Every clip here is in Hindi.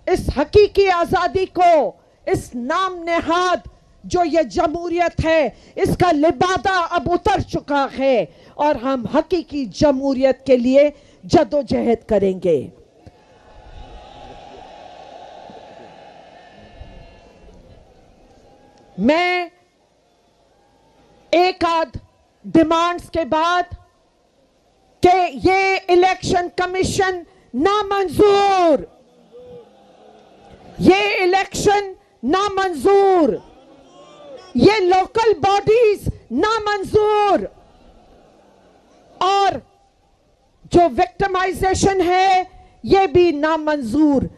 इस हकीकी आजादी को, इस नाम नेहाद जो ये जमहूरियत है, इसका लिबादा अब उतर चुका है और हम हकीकी जमहूरियत के लिए जदोजहद करेंगे। मैं एक आध डिमांड्स के बाद कि ये इलेक्शन कमीशन नामंजूर, ये इलेक्शन नामंजूर, ये लोकल बॉडीज नामंजूर, और जो विक्टिमाइजेशन है ये भी नामंजूर।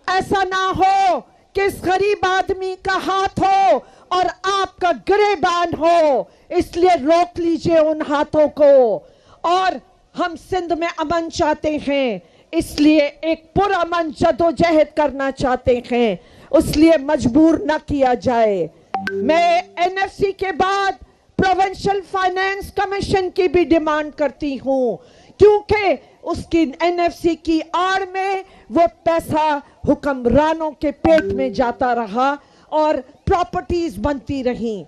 ऐसा ना हो कि इस गरीब आदमी का हाथ हो और आपका गिरेबान हो, इसलिए रोक लीजिए उन हाथों को। और हम सिंध में अमन चाहते हैं, इसलिए एक पुरअमन जदोजहद करना चाहते हैं, इसलिए मजबूर न किया जाए। मैं एनएफसी के बाद प्रोविंशियल फाइनेंस कमीशन की भी डिमांड करती हूं, क्योंकि उसकी एनएफसी की आड़ में वो पैसा हुक्मरानों के पेट में जाता रहा और प्रॉपर्टीज बनती रही।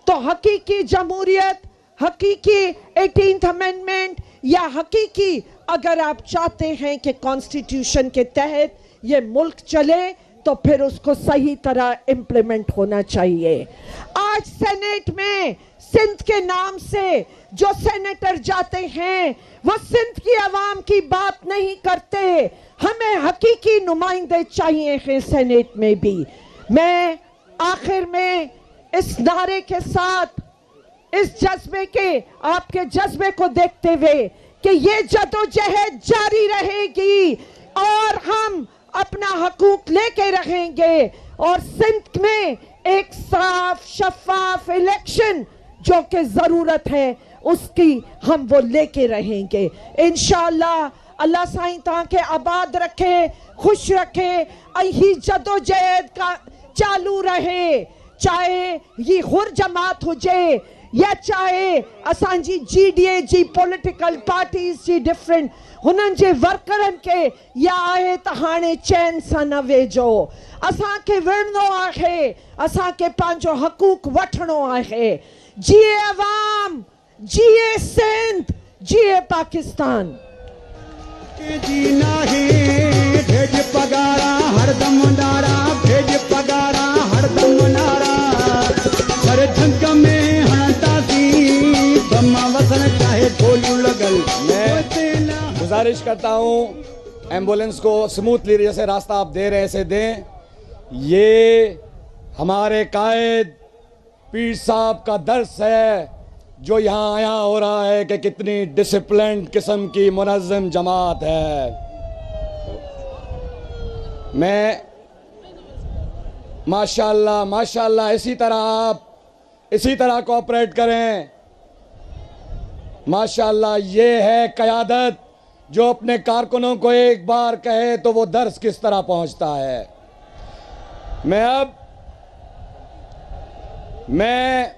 तो हकीकी जमहूरियत, हकीकी 18th अमेंडमेंट, या हकीकी अगर आप चाहते हैं कि कॉन्स्टिट्यूशन के तहत ये मुल्क चले, तो फिर उसको सही तरह इम्प्लीमेंट होना चाहिए। आज सेनेट में सिंध के नाम से जो सेनेटर जाते हैं वो सिंध की आवाम की बात नहीं करते। हमें हकीकी नुमाइंदे चाहिए हैं सेनेट में भी। मैं आखिर में इस नारे के साथ, इस जज्बे के, आपके जज्बे को देखते हुए कि ये जदोजहद जारी रहेगी और हम अपना हकूक लेके रहेंगे, और सिंध में एक साफ शफाफ इलेक्शन जो कि जरूरत है उसकी हम वो लेके रहेंगे इंशाअल्लाह। अल्लाह साईं ताके आबाद रखे, खुश रखे, यही जदोजहद का चालू रहे, चाहे ये हुर जमात हुजे या चाहे असांजी जीडीए जी पॉलिटिकल पार्टीज जी डिफरेंट हुननि जे वर्करनि के या आहे त हाणे चैन सां न वेझो। असांखे विढ़नो आहे, असांखे पंहिंजो हक़ूक़ वठिणो आहे। जिए अवाम, जिए सिंध, जिए पाकिस्तान। जीना है भेज पगारा हरदम नारा, भेज पगारा हरदम नारा, हर झंक में हंता सी बम्मा वसन चाहे गोलियों लगल। मैं गुजारिश करता हूँ एम्बुलेंस को स्मूथली जैसे रास्ता आप दे रहे हैं ऐसे दें। ये हमारे कायद पीर साहब का दर्स है जो यहाँ आया हो रहा है कि कितनी डिसिप्लिन किस्म की मुनज़्ज़म जमात है। मैं माशाल्लाह माशाल्लाह इसी तरह आप इसी तरह कोऑपरेट करें। माशाल्लाह ये है क़यादत जो अपने कारकुनों को एक बार कहे तो वो दर्स किस तरह पहुंचता है। मैं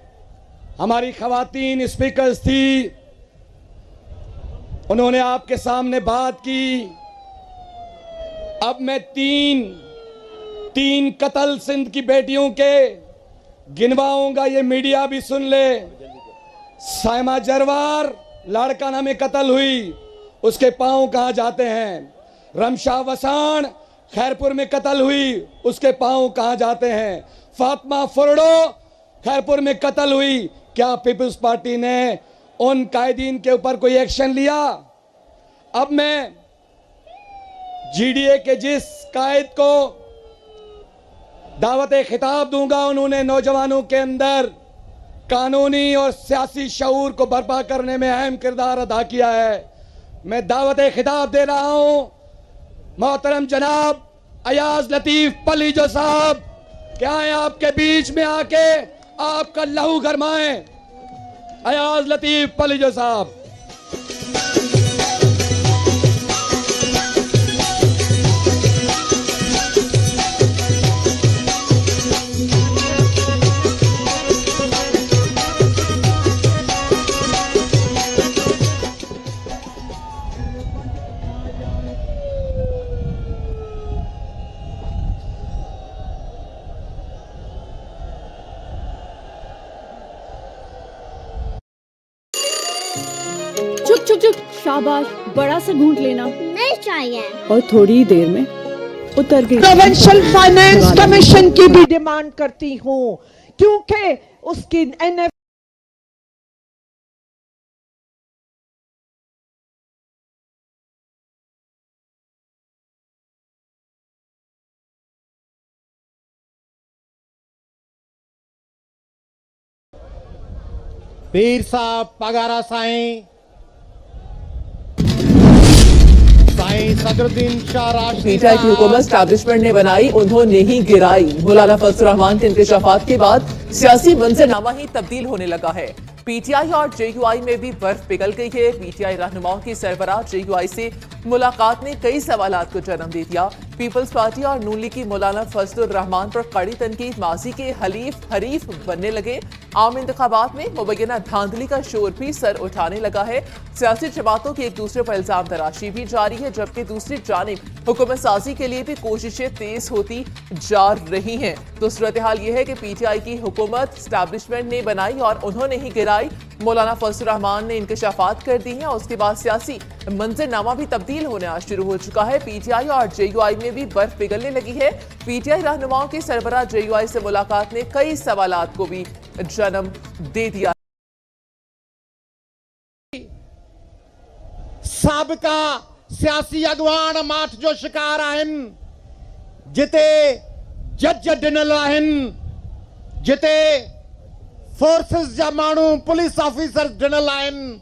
हमारी ख़वातीन स्पीकर्स थी, उन्होंने आपके सामने बात की। अब मैं तीन कत्ल सिंध की बेटियों के गिनवाऊंगा, ये मीडिया भी सुन ले। साइमा जरवार लाड़काना में कत्ल हुई, उसके पांव कहाँ जाते हैं। रमशा वसाण खैरपुर में कत्ल हुई, उसके पांव कहाँ जाते हैं। फातिमा फुरडो खैरपुर में कत्ल हुई, क्या पीपल्स पार्टी ने उन कायदीन के ऊपर कोई एक्शन लिया? अब मैं जीडीए के जिस कायद को दावत खिताब दूंगा, उन्होंने नौजवानों के अंदर कानूनी और सियासी शऊर को बर्पा करने में अहम किरदार अदा किया है। मैं दावत खिताब दे रहा हूं मोहतरम जनाब अयाज लतीफ पलीजो साहब, क्या है आपके बीच में आके आपका लहू गरमाएं। अयाज लतीफ पलीजो साहब। शाबाश, बड़ा सा घूंट लेना नहीं चाहिए। और थोड़ी देर में उतर गई। प्रोविंशियल फाइनेंस कमीशन की भी डिमांड करती हूँ, क्योंकि उसकी NF पीर साहब पगारा साईं सदरुद्दीन शाह राशिद पीटीआई की हुकूमत स्टैब्लिशमेंट ने बनाई, उन्होंने ही गिराई। मौलाना फजलुर रहमान के इंकशाफात के बाद सियासी मंजरनामा ही तब्दील होने लगा है। पीटीआई और JUI में भी बर्फ पिघल गई है। पीटीआई रहनुमाओं की सरबराह JUI से मुलाकात ने कई सवालात को जन्म दे दिया। पीपल्स पार्टी और नून लीग की मौलाना फजलुर रहमान पर कड़ी तनकीद, माजी के हरीफ बनने लगे। आम इंतखाबात में मुबैना धांधली का शोर भी सर उठाने लगा है। सियासी जमातों की एक दूसरे पर इल्जाम तराशी भी जारी है, जबकि दूसरी जानिब हुकूमत साजी के लिए भी कोशिशें तेज होती जा रही हैं। तो सूरत हाल यह है कि पीटीआई की हुकूमत स्टैब्लिशमेंट ने बनाई और उन्होंने ही गिराई। मौलाना फजलुर रहमान ने इंकशाफात कर दी हैं और उसके बाद सियासी मंजरनामा भी तब्दील होना शुरू हो चुका है। पीटीआई और JUI में भी बर्फ पिघलने लगी है। पीटीआई रहनुमाओं की सरबराह JUI से मुलाकात ने कई सवालात को भी जन्म दे दिया। साबिका सियासी अगवान माठ जो शिकार आहिनि, जिते जज ॾिनल आहिनि, जिते फोर्सिस जा माण्हू पुलिस ऑफिसर ॾिनल आहिनि,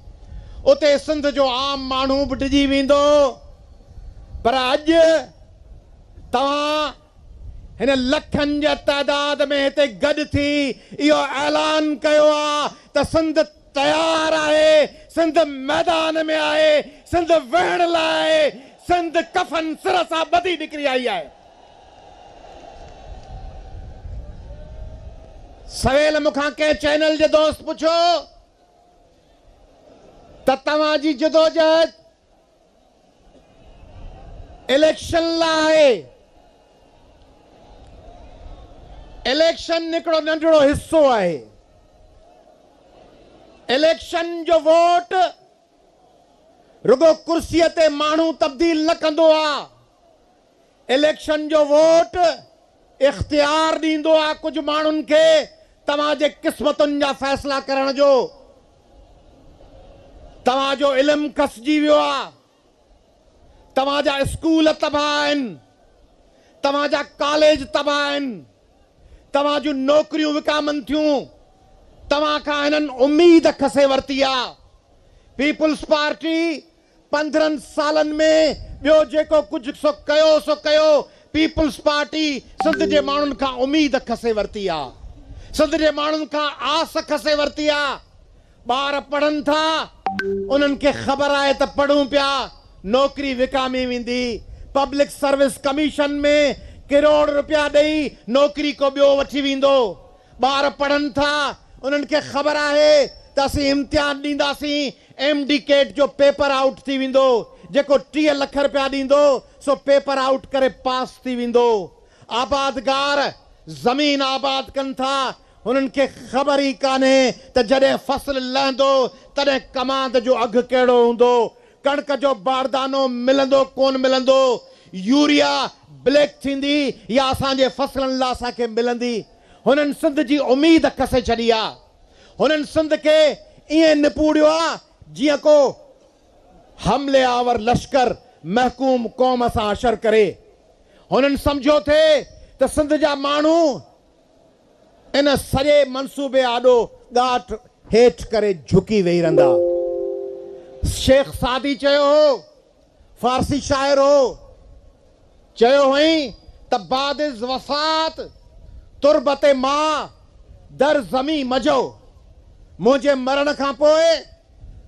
उते सिंध जो आम माण्हू बि डिॼी वेंदो। पर अॼु तव्हां हिन लखनि जे तइदाद में हिते गॾु थी इहो ऐलान कयो आहे त सिंध तयार आहे, सिंध मैदान में आहे, सिंध वेहण लाइ, सिंध कफन सिर सां ॿधी निकिरी आई आहे। सवेल मूंखां कंहिं चैनल जे दोस्त पुछो त तव्हांजी जदोजहद इलेक्शन लाइ आहे। इलेक्शन हिकिड़ो नंढड़ो हिस्सो आहे। इलेक्शन जो वोट रुगो कुर्सीअ ते माण्हू तब्दील न कंदो आहे। इलेक्शन जो वोट इख्तियार ॾींदो आहे कुझु माण्हुनि खे तव्हांजे क़िस्मतुनि जा फ़ैसिला करण जो। तव्हांजो इल्मु खसिजी वियो आहे, तव्हांजा स्कूल तबाह आहिनि, तव्हांजा कॉलेज तबाह आहिनि, तव्हां जूं नौकरियूं विकामनि थियूं, तव्हां खां हिननि उम्मीद खसे वरिती आहे। पीपुल्स पार्टी 15 सालनि में ॿियो जेको कुझु सो कयो पीपुल्स पार्टी सिंध जे माण्हुनि खां उम्मीद खसे वरिती आहे, सिंध जे माण्हुनि खां आस खसे वरिती आहे। ॿार पढ़नि था, उन्हनि खे ख़बर आहे त पढ़ूं पिया नौकरी विकामी वेंदी। पब्लिक सर्विस कमीशन में करोड़ रुपया ॾेई नौकरी को ॿियो वठी वेंदो। ॿार पढ़नि था, उन्हनि खे ख़बर आहे त असीं इम्तिहान ॾींदासीं, MDCAT जो पेपर आउट थी वेंदो। जेको 30 लख रुपया ॾींदो सो पेपर आउट करे पास थी वेंदो। आबादगार ज़मीन आबाद कनि था, उन्हनि खे ख़बर ई कान्हे त जॾहिं फसल लहंदो तॾहिं कमांद जो अघु कहिड़ो हूंदो, कणक जो बारदानो मिलंदो कोन मिलंदो, यूरिया ब्लैक थींदी या असांजे फसलनि लाइ असांखे मिलंदी। हुननि सिंध जी उम्मीद खसे छॾी आहे। हुननि सिंध खे ईअं निपूड़ियो आहे जीअं को हमले आवर लश्कर महकूम क़ौम सां अशर करे। हुननि सम्झो थे त सिंध जा माण्हू इन सॼे मंसूबे आॾो ॻाठ हेठि करे झुकी वेही रहंदा। शेख सादी चयो हो, फारसी शाइर हो, चयो हुई त बादिज़ वफ़ात तुरबते मां दर ज़मी मजो। मुंहिंजे मरण खां पोइ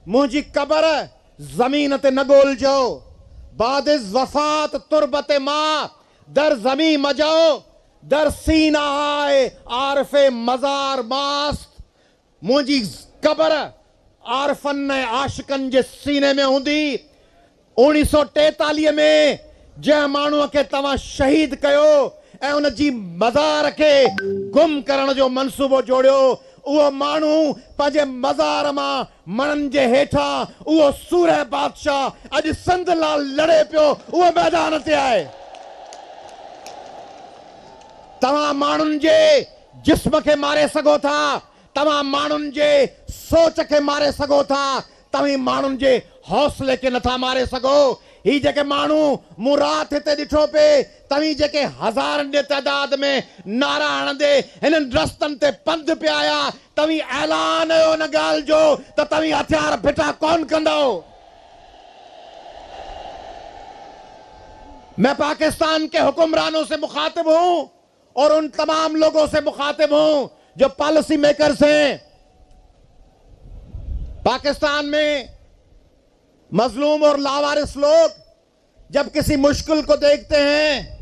मुंहिंजी क़बर ज़मीन ते न ॻोल्हिजो। बादिज़ वफ़ात तुरबते मां दर ज़मी मजो, दर सीना आहे आरफ़े मज़ार मास्त। मुंहिंजी क़बर आरफ़नि ऐं आशिकनि जे सीने में हूंदी। 1943 में जंहिं माण्हूअ खे तव्हां शहीद कयो ऐं उन जी मज़ार खे गुम करण जो मंसूबो जोड़ियो, उहो माण्हू पंहिंजे मज़ार मां मणनि जे हेठां उहो सूरह बादशाह अॼु सिंध लाइ लड़े पियो, उहो मैदान ते आहे। तव्हां माण्हुनि जे जिस्म खे मारे सघो था, तव्हां माण्हुनि जे सोच खे मारे सघो था, तव्हां माण्हुनि जे हौसले खे नथा मारे सघो। ही जेके माण्हू मूं राति हिते ॾिठो पिए, तव्हीं जेके हज़ारनि जे तइदाद में नारा हणंदे हिननि रस्तनि ते पंधु पिया आया, तव्हीं ऐलान हुयो हिन ॻाल्हि जो त तव्हीं हथियार फिटा कोन कंदो। मैं पाकिस्तान के हुक्मरानों से मुखातिब हूं और उन तमाम लोगों से मुखातिब हूं जो पॉलिसी मेकर्स हैं। पाकिस्तान में मजलूम और लावारिस लोग जब किसी मुश्किल को देखते हैं,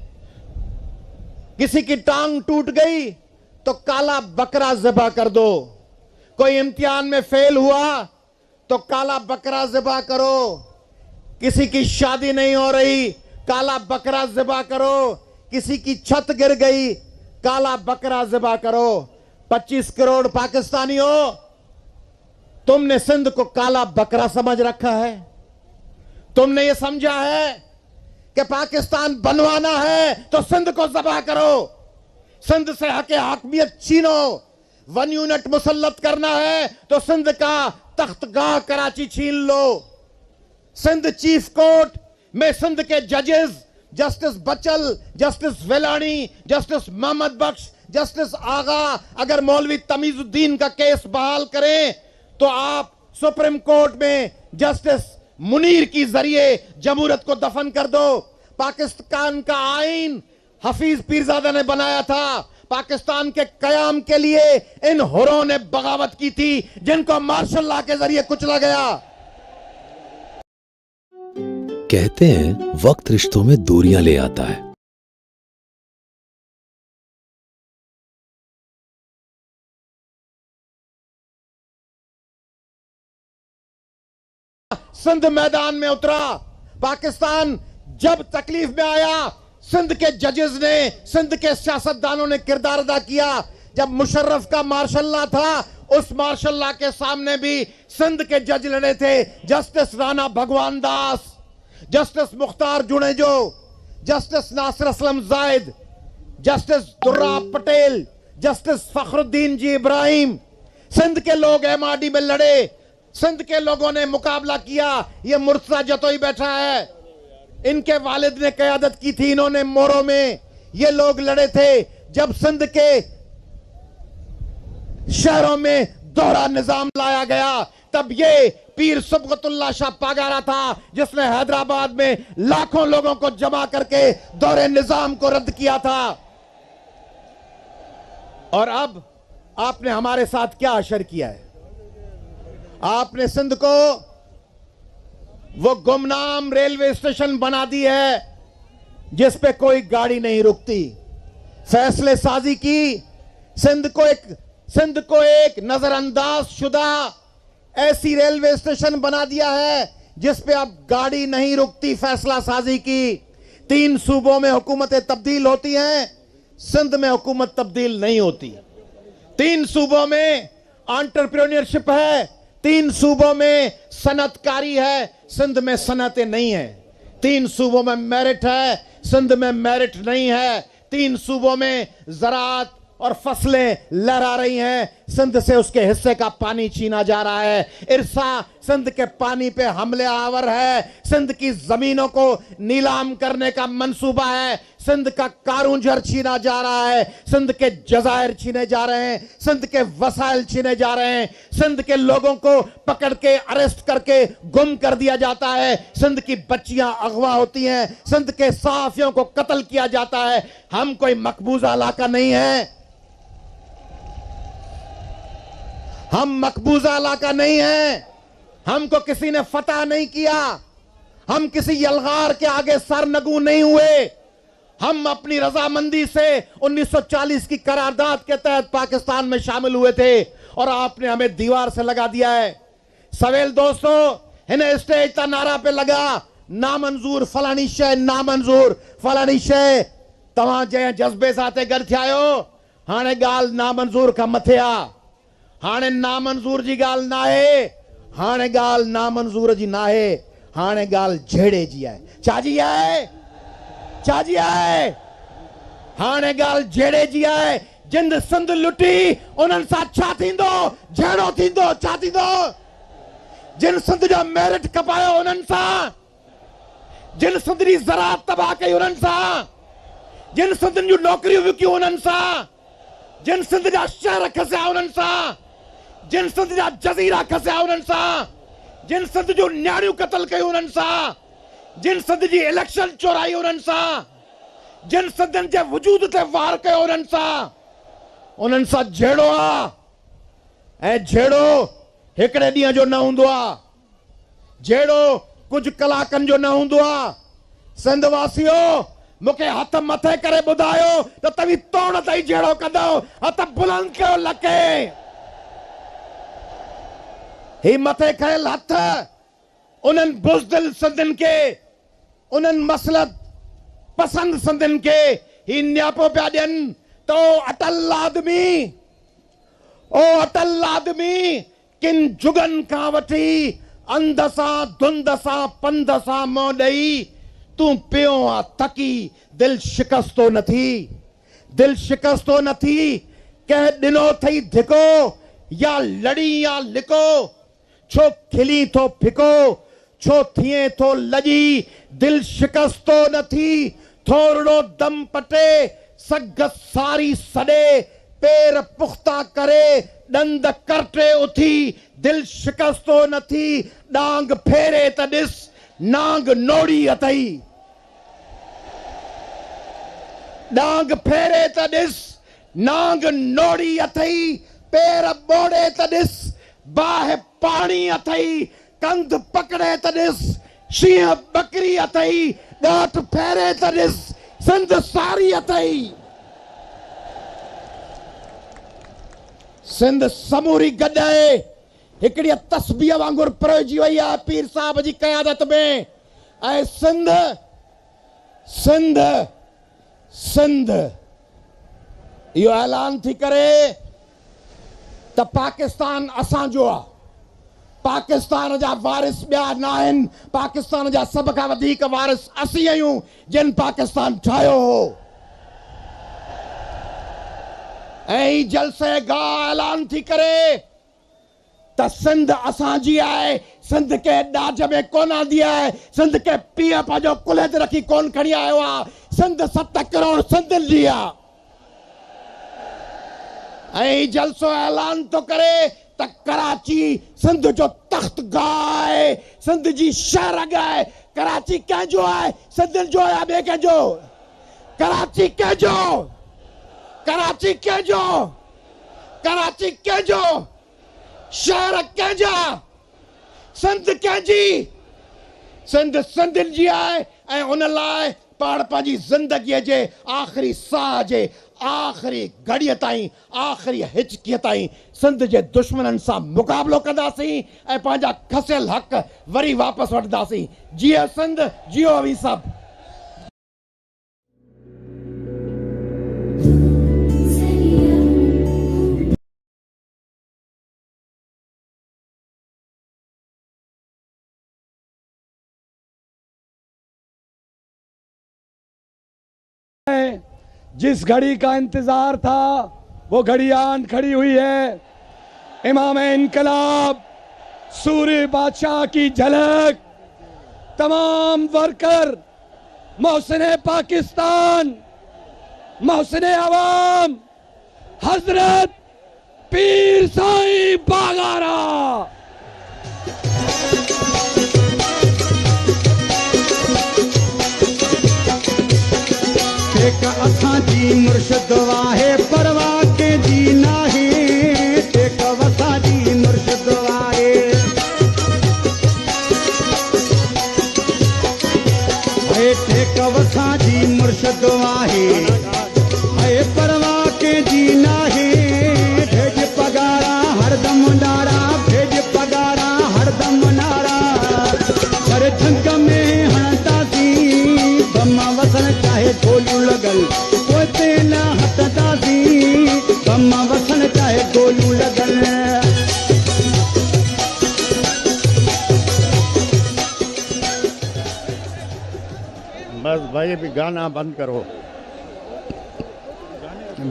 किसी की टांग टूट गई तो काला बकरा ज़िबा कर दो, कोई इम्तिहान में फेल हुआ तो काला बकरा ज़िबा करो, किसी की शादी नहीं हो रही काला बकरा ज़िबा करो, किसी की छत गिर गई काला बकरा ज़िबा करो। 25 करोड़ पाकिस्तानियों, तुमने सिंध को काला बकरा समझ रखा है। तुमने ये समझा है कि पाकिस्तान बनवाना है तो सिंध को ज़बह करो, सिंध से हक़े हकमियत छीनो। 1 यूनिट मुसल्लत करना है तो सिंध का तख्तगाह कराची छीन लो। सिंध चीफ कोर्ट में सिंध के जजेस जस्टिस बचल, जस्टिस वेलानी, जस्टिस मोहम्मद बख्श, जस्टिस आगा अगर मौलवी तमीजुद्दीन का केस बहाल करें तो आप सुप्रीम कोर्ट में जस्टिस मुनीर की जरिए जमहूरियत को दफन कर दो। पाकिस्तान का आइन हफीज पीरजादा ने बनाया था, पाकिस्तान के कयाम के लिए इन हुरों ने बगावत की थी जिनको मार्शल लॉ के जरिए कुचला गया। कहते हैं वक्त रिश्तों में दूरियां ले आता है। सिंध मैदान में उतरा। पाकिस्तान जब तकलीफ में आया, सिंध के जजेस ने, सिंध के सियासतदानों ने किरदार अदा किया। जब मुशर्रफ का मार्शल लॉ था, उस मार्शल लॉ के सामने भी सिंध के जज लड़े थे। जस्टिस राणा भगवान दास, जस्टिस मुख्तार जुनेजो, जस्टिस नासिर असलम जायद, जस्टिस दुर्रा पटेल, जस्टिस फखरुद्दीन जी इब्राहिम, सिंध के लोग एमआरडी में लड़े। सिंध के लोगों ने मुकाबला किया। ये मुर्तजा जतोई बैठा है, इनके वालिद ने क़यादत की थी, इन्होंने मोरों में ये लोग लड़े थे। जब सिंध के शहरों में दोहरा निजाम लाया गया, तब ये पीर सुबगतुल्लाह शाह पागारा था जिसने हैदराबाद में लाखों लोगों को जमा करके दोहरे निजाम को रद्द किया था। और अब आपने हमारे साथ क्या अशर किया है? आपने सिंध को वो गुमनाम रेलवे स्टेशन बना दी है जिस पे कोई गाड़ी नहीं रुकती। फैसले साजी की, सिंध को एक नजरअंदाज शुदा ऐसी रेलवे स्टेशन बना दिया है जिस पे अब गाड़ी नहीं रुकती। फैसला साजी की। 3 सूबों में हुकूमतें तब्दील होती हैं, सिंध में हुकूमत तब्दील नहीं होती। 3 सूबों में एंटरप्रेन्योरशिप है, 3 सूबों में सनतकारी है, सिंध में सनतें नहीं है। 3 सूबों में मेरिट है, सिंध में मेरिट नहीं है। 3 सूबों में ज़राअत और फसलें लहरा रही हैं, सिंध से उसके हिस्से का पानी छीना जा रहा है। इरसा सिंध के पानी पे हमले आवर है, सिंध की जमीनों को नीलाम करने का मंसूबा है, सिंध का कारूंझर छीना जा रहा है, सिंध के जजायर छीने जा रहे हैं, सिंध के वसाइल छीने जा रहे हैं, सिंध के लोगों को पकड़ के अरेस्ट करके गुम कर दिया जाता है, सिंध की बच्चियां अगवा होती हैं, सिंध के सहाफियों को कत्ल किया जाता है। हम कोई मकबूजा इलाका नहीं है, हम मकबूजा इलाका नहीं है। हमको किसी ने फतह नहीं किया, हम किसी यलगार के आगे सरनगू नहीं हुए। हम अपनी रजामंदी से 1940 की करारदाद के तहत पाकिस्तान में शामिल हुए थे और आपने हमें दीवार से लगा दिया है। सवेल दोस्तों, इन्हें स्टेज का नारा पे लगा नामंजूर फलानी शय, नामंजूर फलानी शय। तव्हां जंहिं जज्बे सां ते गॾु थिया आहियो, हाणे ॻाल्हि नामंजूर खां मथे आ। हाणे नामंजूर जी ॻाल्हि नाहे, हाणे ॻाल्हि नामंजूर जी नाहे, हाणे ॻाल्हि झेड़े जी आहे। छाजी आहे? छाजी आहे? हाणे ॻाल्हि झेड़े जी आहे। जिन सिंध लुटी उन्हनि सां छा थींदो? झेड़ो थींदो। छा थींदो? जिन सिंध जो मेरिट कपायो उन्हनि सां, जिन सिंध जी ज़राअत तबाह कई उन्हनि सां, जिन सिंध जूं नौकरियूं विकियूं उन्हनि सां, जिन सिंध जा शहर खसिया उन्हनि सां, जिन सिंध जा जज़ीरा खसिया उन्हनि सां, जिन सिंध जूं न्याणियूं क़तल कयूं उन्हनि सां, जिन सिंध जी इलेक्शन चोराई उन्हनि सां, जिन सिंधनि जे वजूद ते वार कयो उन्हनि सां झेड़ो आहे। ऐं झेड़ो हिकिड़े ॾींहं जो न हूंदो आहे, झेड़ो कुझु कलाकनि जो न हूंदो आहे। सिंध वासियो मूंखे हथ मथे करे ॿुधायो त तव्हीं तोड़ ताईं झेड़ो कंदो। हथ बुलंद कयो लके। ही मथे खयल हथ उन्हनि बुज़दिल सिंधियुनि खे, उन्हनि मसलत पसंद सिंधियुनि खे ही न्यापो पिया ॾियनि त अटल आदमी किन जुगनि खां वठी अंध सां धुंध सां पंध सां मोह ॾेई तूं पियो आ थकी दिल शिकस्तो न थी, दिल शिकस्तो न थी। कंहिं ॾिनो अथई धिको या लड़ी या लिको, छो खिली थो फिको, छो थिए थो लॼी, दिल शिकस्तो न थी। थोरो दम पटे सग सारी सॾे, पैर पुख्ता करे ॾंद करटे उथी, दिल शिकस्तो न थी। डांग फेरे त ॾिस नांग नोड़ी अथई, डांग फेरे त ॾिस नांग नोड़ी अथई, पैर ॿोड़े त ॾिस बाहि पाणी अथई, कंध पकड़े त ॾिस शींहं बकरी अथई, ॻाठ फेरे त ॾिस सिंध सारी अथई। सिंध समूरी गॾे हिकिड़ी तस्बीह वांगुरु प्रयोजी वई आहे पीर साहब जी क़यादत में। ऐं सिंध सिंध सिंध इहो ऐलान थी करे त पाकिस्तान असांजो आहे, पाकिस्तान जा वारिस ॿिया न आहिनि, पाकिस्तान जा सभ खां वधीक वारिस असीं आहियूं जिन पाकिस्तान ठाहियो हो। ऐं जलसे गाह ऐलान थी करे त सिंध असांजी आहे, सिंध के ॾाज में कोन आंदी आहे, सिंध के पीउ पंहिंजो कुल्हे ते रखी कोन खणी आयो आहे, सिंध 7 करोड़ सिंधियुनि जी आहे। ऐं जलसो ऐलान थो करे त कराची सिंध जो तख्त गाह आहे, सिंध जी शहरग आहे। कराची कंहिंजो आहे? सिंधियुनि जो या ॿिए कंहिंजो? कराची कंहिंजो? कराची कंहिंजो? कराची कंहिंजो? शहर कंहिंजा? सिंध कंहिंजी? सिंध सिंधियुनि जी आहे। ऐं उन लाइ पाण पंहिंजी ज़िंदगीअ जे आख़िरी साह जे आख़िरी घड़ीअ ताईं, आख़िरी हिचकीअ ताईं सिंध जे दुश्मननि सां मुक़ाबिलो कंदासीं ऐं पंहिंजा खसियल हक़ वरी वापसि वठंदासीं। जियो सिंध, जियो अवी सभु। जिस घड़ी का इंतजार था वो घड़ी आन खड़ी हुई है। इमाम इनकलाब सूर्य बादशाह की झलक, तमाम वर्कर, मोहसिन पाकिस्तान, मोहसिन अवाम, हजरत पीर साईं बागारा। एक असांजी मुर्शिद वाहे परवाह के जी नाहे, एक असांजी मुर्शिद वाहे। एक असांजी मुर्शिद वाहे, परवाह के जी नाहे। भेज पगारा हरदम नारा, भेज पगारा हरदम नारा। पर झंग में हणंदासीं बम वसन चाहे गोलियूं लॻल, पोइ ते न हटंदासीं बम वसन चाहे गोलियूं लॻल। ये भी गाना बंद करो।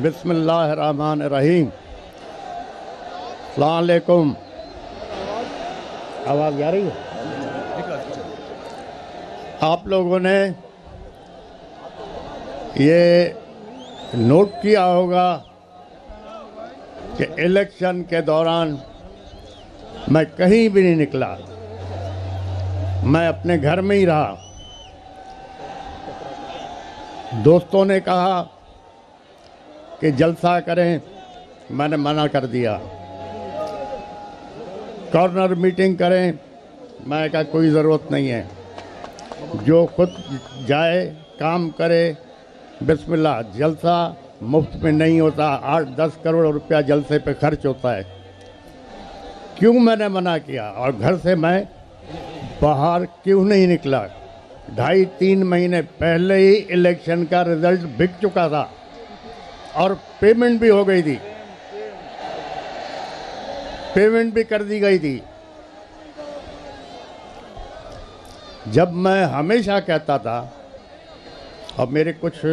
बिस्मिल्लाहिर्रहमानिर्रहीम। अस्सलाम वालेकुम। आवाज़ आ रही है? आप लोगों ने ये नोट किया होगा कि इलेक्शन के दौरान मैं कहीं भी नहीं निकला, मैं अपने घर में ही रहा। दोस्तों ने कहा कि जलसा करें, मैंने मना कर दिया। कॉर्नर मीटिंग करें, मैं कहा कोई ज़रूरत नहीं है, जो खुद जाए काम करे। बिस्मिल्लाह, जलसा मुफ्त में नहीं होता, 8-10 करोड़ रुपया जलसे पे खर्च होता है। क्यों मैंने मना किया और घर से मैं बाहर क्यों नहीं निकला? 2.5-3 महीने पहले ही इलेक्शन का रिजल्ट बिक चुका था और पेमेंट भी हो गई थी, पेमेंट भी कर दी गई थी। जब मैं हमेशा कहता था, और मेरे कुछ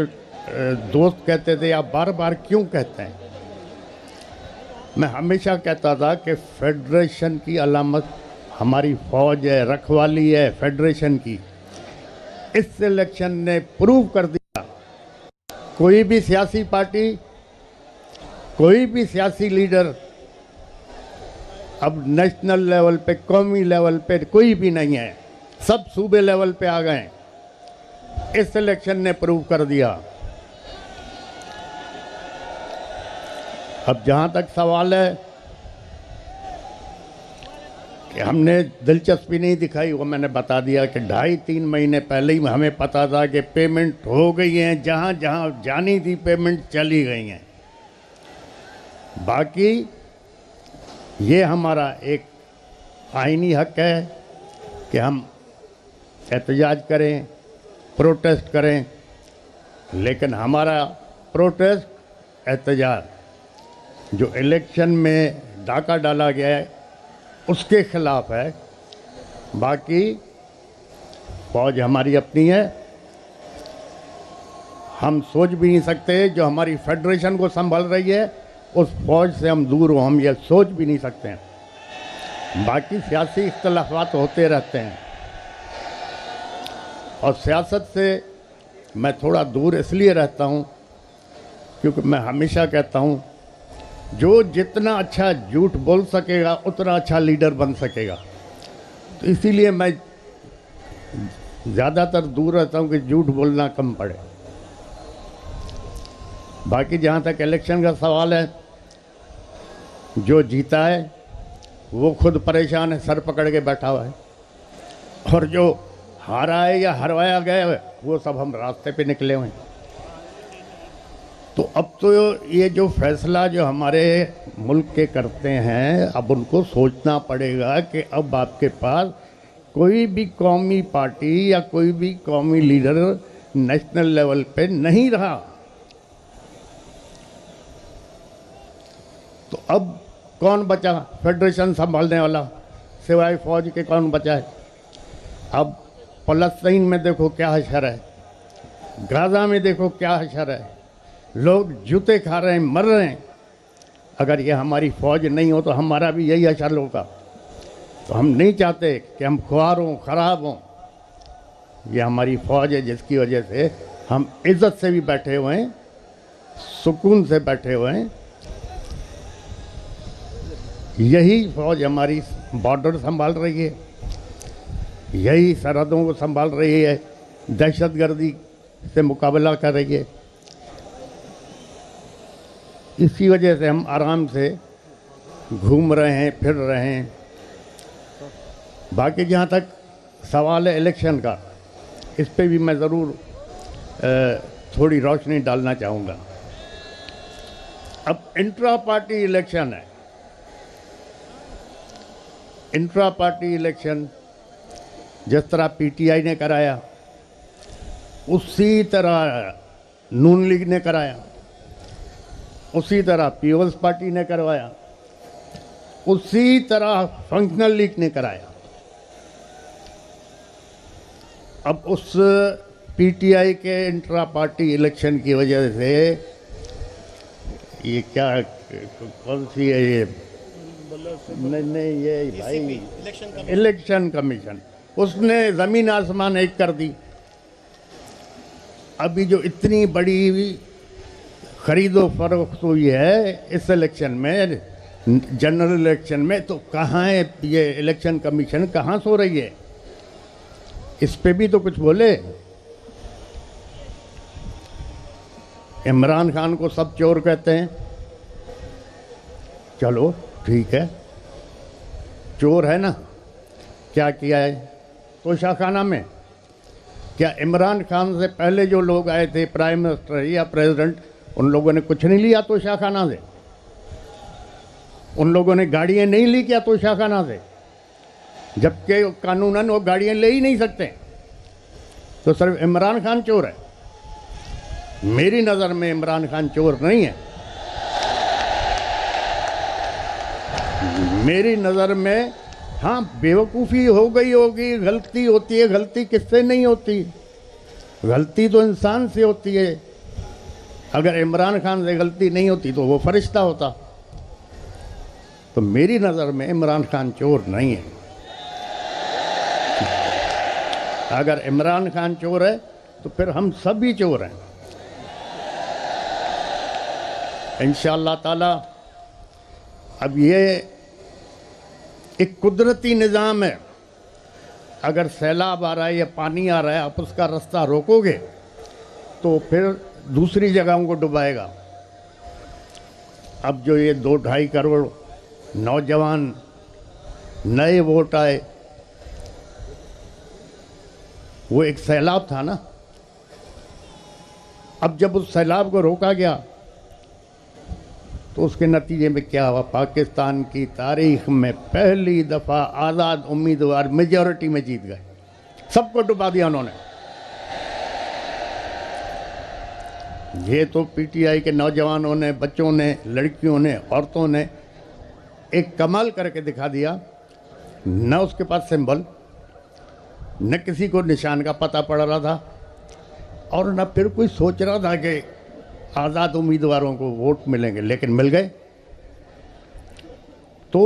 दोस्त कहते थे आप बार बार क्यों कहते हैं, मैं हमेशा कहता था कि फेडरेशन की अलामत हमारी फौज है, रखवाली है फेडरेशन की। इस इलेक्शन ने प्रूव कर दिया, कोई भी सियासी पार्टी, कोई भी सियासी लीडर अब नेशनल लेवल पे, कौमी लेवल पे कोई भी नहीं है, सब सूबे लेवल पे आ गए। इस इलेक्शन ने प्रूव कर दिया। अब जहां तक सवाल है कि हमने दिलचस्पी नहीं दिखाई, वो मैंने बता दिया कि 2.5-3 महीने पहले ही हमें पता था कि पेमेंट हो गई है, जहां जहां जानी थी पेमेंट चली गई हैं। बाकी ये हमारा एक आईनी हक है कि हम एहतजाज करें, प्रोटेस्ट करें, लेकिन हमारा प्रोटेस्ट, एहतजाज जो इलेक्शन में डाका डाला गया है उसके खिलाफ है। बाकी फौज हमारी अपनी है, हम सोच भी नहीं सकते जो हमारी फेडरेशन को संभाल रही है उस फौज से हम दूर हो, हम ये सोच भी नहीं सकते हैं। बाकी सियासी इख्तलाफात होते रहते हैं और सियासत से मैं थोड़ा दूर इसलिए रहता हूँ क्योंकि मैं हमेशा कहता हूँ जो जितना अच्छा झूठ बोल सकेगा उतना अच्छा लीडर बन सकेगा। तो इसीलिए मैं ज़्यादातर दूर रहता हूँ कि झूठ बोलना कम पड़े। बाकी जहाँ तक इलेक्शन का सवाल है, जो जीता है वो खुद परेशान है, सर पकड़ के बैठा हुआ है, और जो हारा है या हरवाया गया है वो सब हम रास्ते पे निकले हुए हैं। तो अब तो ये जो फैसला जो हमारे मुल्क के करते हैं, अब उनको सोचना पड़ेगा कि अब आपके पास कोई भी कौमी पार्टी या कोई भी कौमी लीडर नेशनल लेवल पे नहीं रहा। तो अब कौन बचा फेडरेशन संभालने वाला? सिवाय फौज के कौन बचा है? अब फलस्तीन में देखो क्या हशर है, गाजा में देखो क्या हशर है, लोग जूते खा रहे हैं, मर रहे हैं। अगर ये हमारी फौज नहीं हो तो हमारा भी यही हशर होगा। तो हम नहीं चाहते कि हम खुआर हों, ख़राब हों। ये हमारी फौज है जिसकी वजह से हम इज़्ज़त से भी बैठे हुए हैं, सुकून से बैठे हुए हैं। यही फौज हमारी बॉर्डर संभाल रही है, यही सरहदों को संभाल रही है, दहशतगर्दी से मुकाबला कर रही है। इसी वजह से हम आराम से घूम रहे हैं, फिर रहे हैं। बाकी जहाँ तक सवाल है इलेक्शन का, इस पे भी मैं ज़रूर थोड़ी रोशनी डालना चाहूँगा। अब इंट्रा पार्टी इलेक्शन है। इंट्रा पार्टी इलेक्शन जिस तरह पीटीआई ने कराया उसी तरह नून लीग ने कराया, उसी तरह पीपल्स पार्टी ने करवाया, उसी तरह फंक्शनल लीग ने कराया। अब उस पीटीआई के इंट्रा पार्टी इलेक्शन की वजह से ये क्या कौन सी है ये नहीं ये भाई इलेक्शन कमीशन उसने ज़मीन आसमान एक कर दी। अभी जो इतनी बड़ी खरीदो फरोख्त हुई है इस इलेक्शन में, जनरल इलेक्शन में, तो कहाँ है ये इलेक्शन कमीशन, कहाँ सो रही है? इस पे भी तो कुछ बोले। इमरान खान को सब चोर कहते हैं, चलो ठीक है, चोर है ना। क्या किया है तोशाखाना में? क्या इमरान खान से पहले जो लोग आए थे, प्राइम मिनिस्टर या प्रेसिडेंट, उन लोगों ने कुछ नहीं लिया तोशाखाना से? उन लोगों ने गाड़ियाँ नहीं ली क्या तोशाखाना से? जबकि कानूनन वो गाड़ियाँ ले ही नहीं सकते। तो सिर्फ इमरान खान चोर है? मेरी नज़र में इमरान खान चोर नहीं है। मेरी नज़र में हाँ बेवकूफ़ी हो गई होगी, गलती होती है। गलती किससे नहीं होती? गलती तो इंसान से होती है। अगर इमरान खान से गलती नहीं होती तो वो फरिश्ता होता। तो मेरी नज़र में इमरान खान चोर नहीं है। अगर इमरान खान चोर है तो फिर हम सभी चोर हैं। इंशाअल्लाह ताला अब ये एक कुदरती निज़ाम है। अगर सैलाब आ रहा है या पानी आ रहा है, आप उसका रास्ता रोकोगे तो फिर दूसरी जगहों को डुबाएगा। अब जो ये 2-2.5 करोड़ नौजवान नए वोट आए, वो एक सैलाब था ना। अब जब उस सैलाब को रोका गया तो उसके नतीजे में क्या हुआ? पाकिस्तान की तारीख में पहली दफ़ा आज़ाद उम्मीदवार मेजॉरिटी में जीत गए। सबको डुबा दिया उन्होंने। ये तो पीटीआई के नौजवानों ने, बच्चों ने, लड़कियों ने, औरतों ने एक कमाल करके दिखा दिया। न उसके पास सिंबल, न किसी को निशान का पता पड़ रहा था, और न फिर कोई सोच रहा था कि आज़ाद उम्मीदवारों को वोट मिलेंगे, लेकिन मिल गए। तो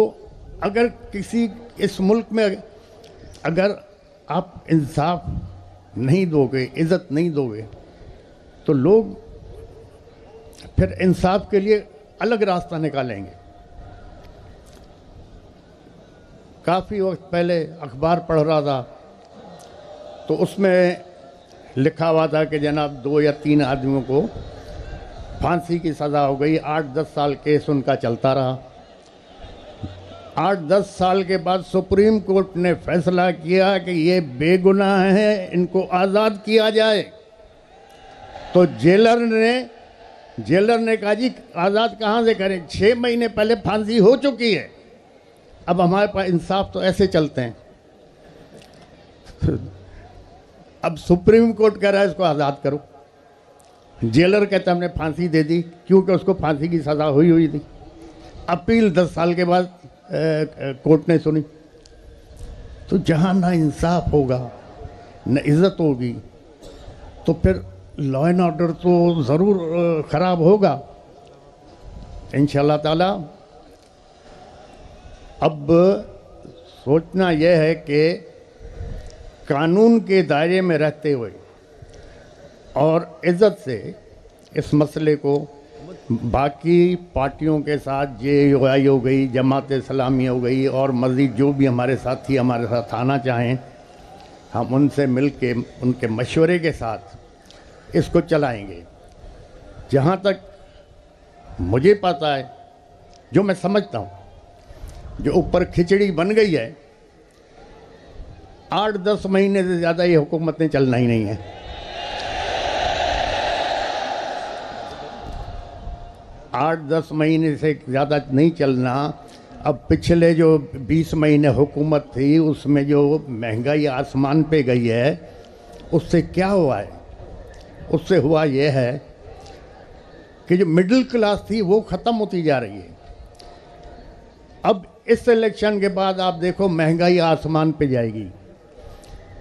अगर किसी इस मुल्क में अगर आप इंसाफ नहीं दोगे, इज़्ज़त नहीं दोगे, तो लोग फिर इंसाफ के लिए अलग रास्ता निकालेंगे। काफ़ी वक्त पहले अखबार पढ़ रहा था तो उसमें लिखा हुआ था कि जनाब 2 या 3 आदमियों को फांसी की सज़ा हो गई। 8-10 साल केस उनका चलता रहा। 8-10 साल के बाद सुप्रीम कोर्ट ने फैसला किया कि ये बेगुनाह हैं, इनको आज़ाद किया जाए। तो जेलर ने कहा जी आज़ाद कहाँ से करें, 6 महीने पहले फांसी हो चुकी है। अब हमारे पास इंसाफ तो ऐसे चलते हैं। अब सुप्रीम कोर्ट कह रहा है इसको आज़ाद करो, जेलर कहता हमने फांसी दे दी क्योंकि उसको फांसी की सज़ा हुई थी। अपील 10 साल के बाद कोर्ट ने सुनी। तो जहाँ ना इंसाफ होगा, न इज़्ज़त होगी, तो फिर लॉ एंड ऑर्डर तो ज़रूर ख़राब होगा। इंशाअल्लाह ताला अब सोचना यह है कि कानून के दायरे में रहते हुए और इज़्ज़त से इस मसले को बाकी पार्टियों के साथ JUI हो गई, जमात इस्लामी हो गई, और मज़ीद जो भी हमारे साथी हमारे साथ आना चाहें, हम उनसे मिल के उनके मशवरे के साथ इसको चलाएंगे। जहाँ तक मुझे पता है, जो मैं समझता हूँ, जो ऊपर खिचड़ी बन गई है, 8-10 महीने से ज़्यादा ये हुकूमतें चलना ही नहीं है। 8-10 महीने से ज़्यादा नहीं चलना। अब पिछले जो 20 महीने हुकूमत थी उसमें जो महंगाई आसमान पे गई है, उससे क्या हुआ है? उससे हुआ ये है कि जो मिडिल क्लास थी वो ख़त्म होती जा रही है। अब इस इलेक्शन के बाद आप देखो महंगाई आसमान पे जाएगी।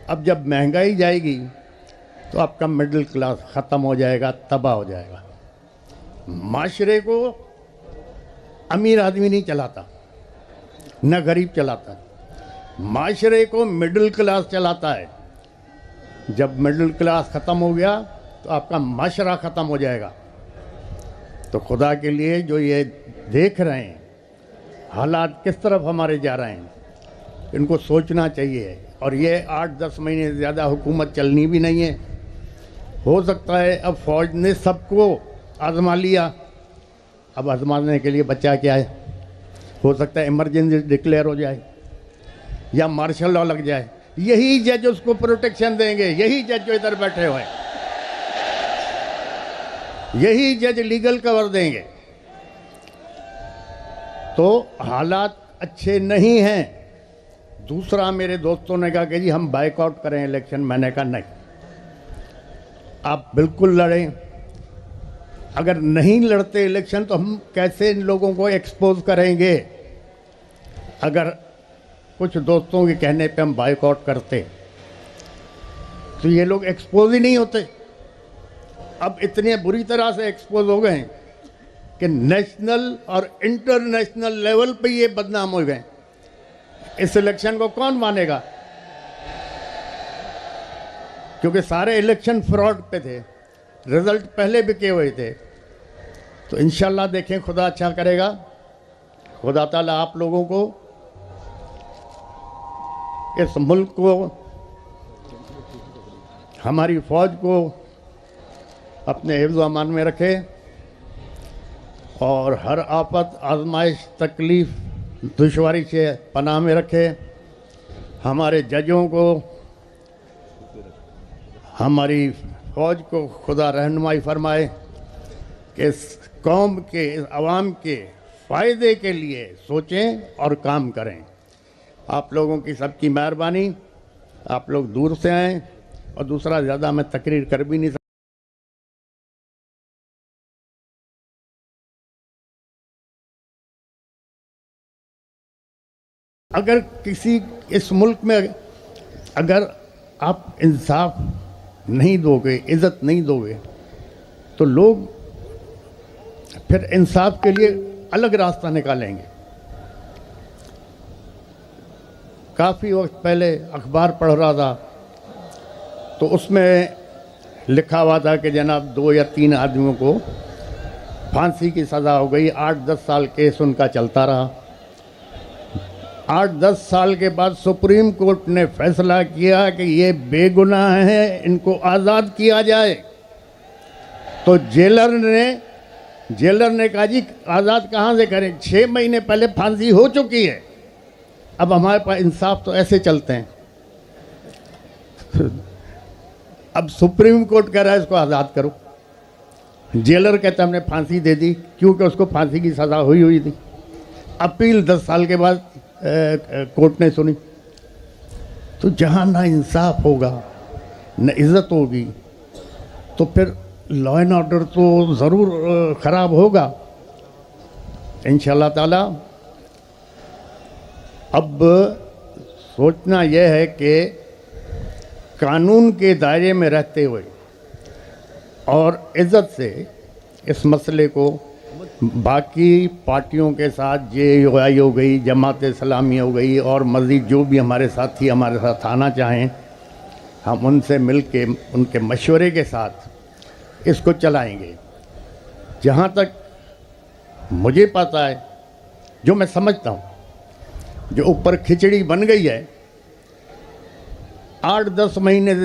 अब जब महंगाई जाएगी तो आपका मिडिल क्लास ख़त्म हो जाएगा, तबाह हो जाएगा। माशरे को अमीर आदमी नहीं चलाता, न गरीब चलाता, माशरे को मिडिल क्लास चलाता है। जब मिडिल क्लास ख़त्म हो गया तो आपका माशरा ख़त्म हो जाएगा। तो खुदा के लिए जो ये देख रहे हैं हालात किस तरफ हमारे जा रहे हैं, इनको सोचना चाहिए। और ये 8-10 महीने से ज़्यादा हुकूमत चलनी भी नहीं है। हो सकता है अब फ़ौज ने सबको आजमा लिया, अब आजमाने के लिए बचा क्या है, हो सकता है इमरजेंसी डिक्लेयर हो जाए या मार्शल लॉ लग जाए। यही जज उसको प्रोटेक्शन देंगे, यही जज जो इधर बैठे हुए हैं, यही जज लीगल कवर देंगे। तो हालात अच्छे नहीं हैं। दूसरा, मेरे दोस्तों ने कहा कि जी हम बाइकआउट करें इलेक्शन। मैंने कहा नहीं, आप बिल्कुल लड़ें। अगर नहीं लड़ते इलेक्शन तो हम कैसे इन लोगों को एक्सपोज करेंगे। अगर कुछ दोस्तों के कहने पे हम बाइकआउट करते तो ये लोग एक्सपोज ही नहीं होते। अब इतने बुरी तरह से एक्सपोज हो गए कि नेशनल और इंटरनेशनल लेवल पे ये बदनाम हो गए। इस इलेक्शन को कौन मानेगा, क्योंकि सारे इलेक्शन फ्रॉड पे थे, रिजल्ट पहले भी किए हुए थे। तो इंशाल्लाह देखें, खुदा अच्छा करेगा। खुदा ताला आप लोगों को, इस मुल्क को, हमारी फ़ौज को अपने हिफ्ज़ व अमान में रखे और हर आफत, आजमाइश, तकलीफ़, दुश्वारी से पनाह में रखे। हमारे जजों को, हमारी फ़ौज को खुदा रहनुमाई फरमाए कि इस कौम के, इस आवाम के फ़ायदे के लिए सोचें और काम करें। आप लोगों की सबकी मेहरबानी। आप लोग दूर से आए और दूसरा, ज़्यादा मैं तकरीर कर भी नहीं सकता। अगर किसी इस मुल्क में अगर आप इंसाफ नहीं दोगे, इज़्ज़त नहीं दोगे, तो लोग फिर इंसाफ के लिए अलग रास्ता निकालेंगे। काफ़ी वक्त पहले अखबार पढ़ रहा था तो उसमें लिखा हुआ था कि जनाब 2 या 3 आदमियों को फांसी की सज़ा हो गई। 8-10 साल केस उनका चलता रहा। 8-10 साल के बाद सुप्रीम कोर्ट ने फैसला किया कि ये बेगुनाह हैं, इनको आज़ाद किया जाए। तो जेलर ने कहा जी आज़ाद कहाँ से करें, 6 महीने पहले फांसी हो चुकी है। अब हमारे पास इंसाफ तो ऐसे चलते हैं। अब सुप्रीम कोर्ट कह रहा है इसको आज़ाद करो, जेलर कहता हमने फांसी दे दी क्योंकि उसको फांसी की सज़ा हुई थी। अपील 10 साल के बाद कोर्ट ने सुनी। तो जहाँ ना इंसाफ होगा, न इज़्ज़त होगी, तो फिर लॉ एंड ऑर्डर तो ज़रूर ख़राब होगा। इंशाअल्लाह ताला अब सोचना यह है कि कानून के दायरे में रहते हुए और इज़्ज़त से इस मसले को बाकी पार्टियों के साथ, JUI हो गई, जमात इस्लामी हो गई और मज़ीद जो भी हमारे साथी हमारे साथ आना चाहें, हम उनसे मिल के उनके मशवरे के साथ इसको चलाएंगे। जहाँ तक मुझे पता है, जो मैं समझता हूँ, जो ऊपर खिचड़ी बन गई है 8-10 महीने से